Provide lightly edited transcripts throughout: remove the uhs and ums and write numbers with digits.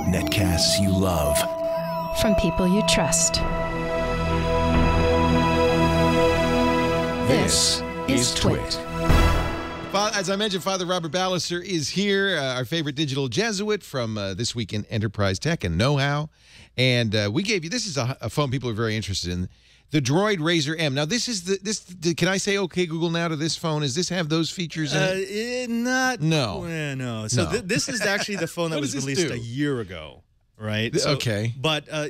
Netcasts you love. From people you trust. This is Twit. As I mentioned, Father Robert Ballister is here, our favorite digital Jesuit from This Week in Enterprise Tech and Know-How. And we gave you, this is a phone people are very interested in, the Droid Razr M. Now, this is can I say okay Google now to this phone? Does this have those features in it? No. So No. this is actually the phone that was released a year ago, right? So, okay. But So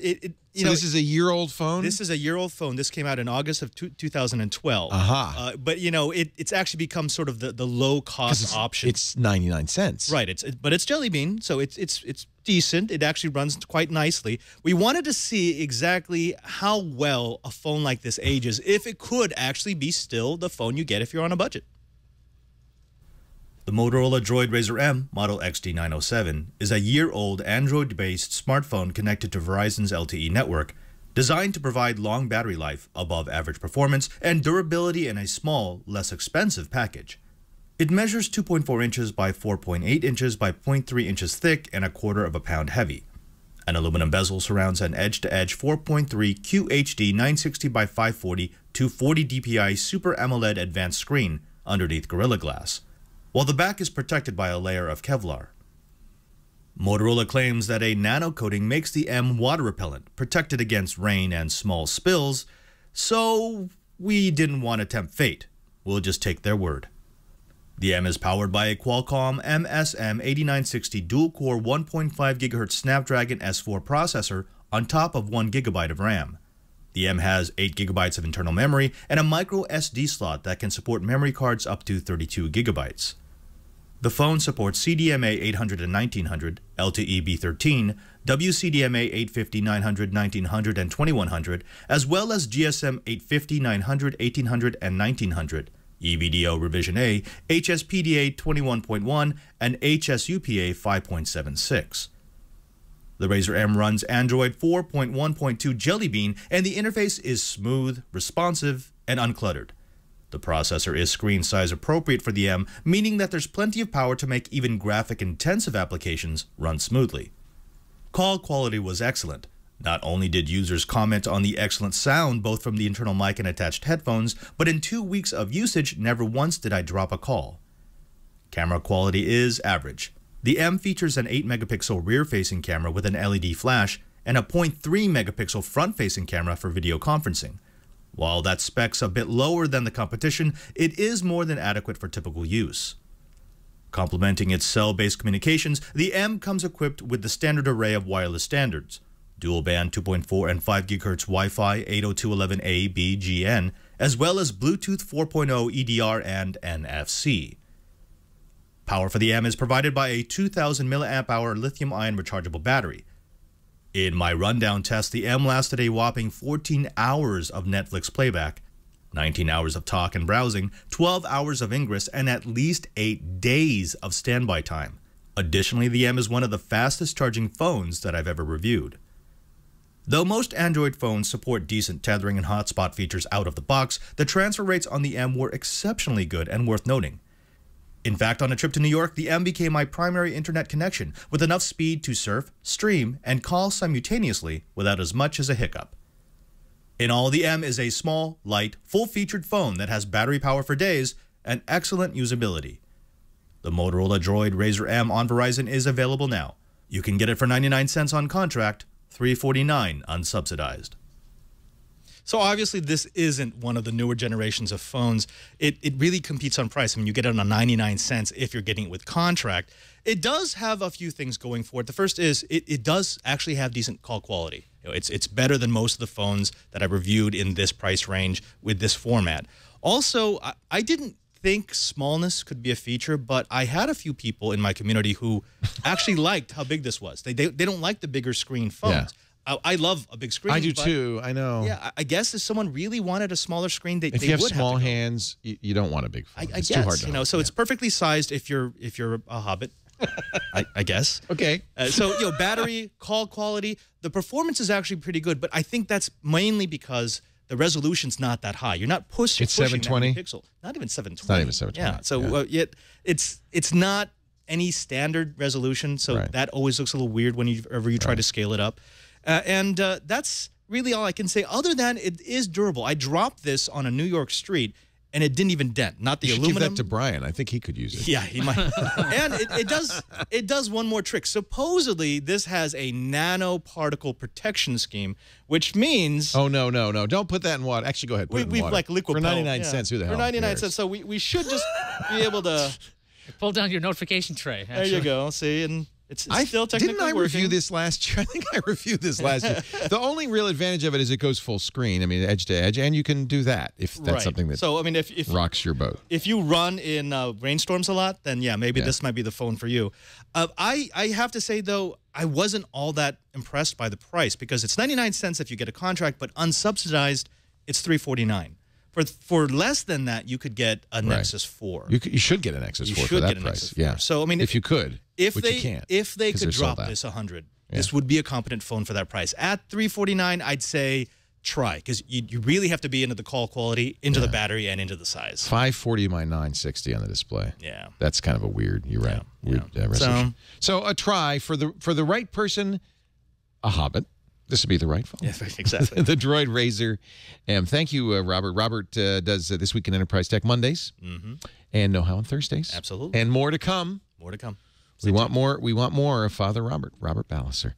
this is a year-old phone? This is a year-old phone. This came out in August of 2012. But, you know, it's actually become sort of the low-cost option. It's 99 cents. Right. But it's Jelly Bean, so it's decent. It actually runs quite nicely. We wanted to see exactly how well a phone like this ages, if it could actually be still the phone you get if you're on a budget. The Motorola Droid Razr M, model XD907, is a year-old Android-based smartphone connected to Verizon's LTE network, designed to provide long battery life, above-average performance, and durability in a small, less expensive package. It measures 2.4 inches by 4.8 inches by 0.3 inches thick and 1/4 pound heavy. An aluminum bezel surrounds an edge-to-edge 4.3 QHD 960 by 540 240 dpi Super AMOLED advanced screen underneath Gorilla Glass, while the back is protected by a layer of Kevlar. Motorola claims that a nano coating makes the M water repellent, protected against rain and small spills, so we didn't want to tempt fate. We'll just take their word. The M is powered by a Qualcomm MSM8960 dual-core 1.5 GHz Snapdragon S4 processor on top of 1 GB of RAM. The M has 8 GB of internal memory and a micro SD slot that can support memory cards up to 32 GB. The phone supports CDMA 800 and 1900, LTE B13, WCDMA 850, 900, 1900, and 2100, as well as GSM 850, 900, 1800, and 1900, EVDO Revision A, HSPDA 21.1, and HSUPA 5.76. The Razr M runs Android 4.1.2 Jelly Bean, and the interface is smooth, responsive, and uncluttered. The processor is screen size appropriate for the M, meaning that there's plenty of power to make even graphic-intensive applications run smoothly. Call quality was excellent. Not only did users comment on the excellent sound both from the internal mic and attached headphones, but in 2 weeks of usage, never once did I drop a call. Camera quality is average. The M features an 8-megapixel rear-facing camera with an LED flash and a 0.3-megapixel front-facing camera for video conferencing. While that spec's a bit lower than the competition, it is more than adequate for typical use. Complementing its cell-based communications, the M comes equipped with the standard array of wireless standards: dual-band 2.4 and 5 GHz Wi-Fi 802.11a, b, GN, as well as Bluetooth 4.0 EDR and NFC. Power for the M is provided by a 2,000 mAh lithium-ion rechargeable battery. In my rundown test, the M lasted a whopping 14 hours of Netflix playback, 19 hours of talk and browsing, 12 hours of ingress, and at least 8 days of standby time. Additionally, the M is one of the fastest charging phones that I've ever reviewed. Though most Android phones support decent tethering and hotspot features out of the box, the transfer rates on the M were exceptionally good and worth noting. In fact, on a trip to New York, the M became my primary internet connection, with enough speed to surf, stream, and call simultaneously without as much as a hiccup. In all, the M is a small, light, full-featured phone that has battery power for days and excellent usability. The Motorola Droid Razr M on Verizon is available now. You can get it for 99 cents on contract, $349 unsubsidized. So obviously this isn't one of the newer generations of phones. It really competes on price. I mean, you get it on 99 cents if you're getting it with contract. It does have a few things going for it. The first is it does actually have decent call quality. You know, it's better than most of the phones that I've reviewed in this price range with this format. Also, I didn't think smallness could be a feature, but I had a few people in my community who actually liked how big this was. They don't like the bigger screen phones. Yeah. I love a big screen. I do too. I know. Yeah, I guess if someone really wanted a smaller screen, they would have to. If you have small hands, you don't want a big phone. I it's guess, too hard to hold. so it's perfectly sized if you're a hobbit. I guess. Okay. So battery, call quality, the performance is actually pretty good, but I think that's mainly because the resolution's not that high. You're not pushing. It's 720 pixel. Not even 720. It's not even 720. Yeah. So it's not any standard resolution, so Right. that always looks a little weird whenever you try to scale it up. And that's really all I can say. Other than it is durable. I dropped this on a New York street, and it didn't even dent. Not the You should aluminum. give that to Brian. I think he could use it. Yeah, he might. And it does one more trick. Supposedly, this has a nanoparticle protection scheme, which means Oh, no. Don't put that in water. Actually, go ahead. Put it in we've water. like liquid For 99 cents, who the hell For 99 cares? cents. So we should just be able to. Pull down your notification tray. There you go. See, and it's still technically Didn't I working. review this last year? I think I reviewed this last year. The only real advantage of it is it goes full screen. I mean, edge to edge, and you can do that if that's Right. something that So I mean, if rocks your boat. if you run in rainstorms a lot, then yeah, maybe this might be the phone for you. I have to say though, I wasn't all that impressed by the price because it's 99 cents if you get a contract, but unsubsidized, it's $349. For less than that, you could get a Nexus 4. You should get an Nexus 4 for should that get a price. Nexus 4. Yeah. So I mean, if you could, if which they you can't, if they 'cause could they're sold drop out. this 100, this would be a competent phone for that price. At $349, I'd say try because you really have to be into the call quality, into the battery, and into the size. 540 by 960 on the display. Yeah. That's kind of a weird. You're right. Yeah. Weird resolution. So a try for the right person, a Hobbit. This would be the right phone. Yeah, exactly. The Droid Razr M. Thank you, Robert. Robert does This Week in Enterprise Tech Mondays and Know How on Thursdays. Absolutely. And more to come. More to come. We want more of Father Robert Balliser.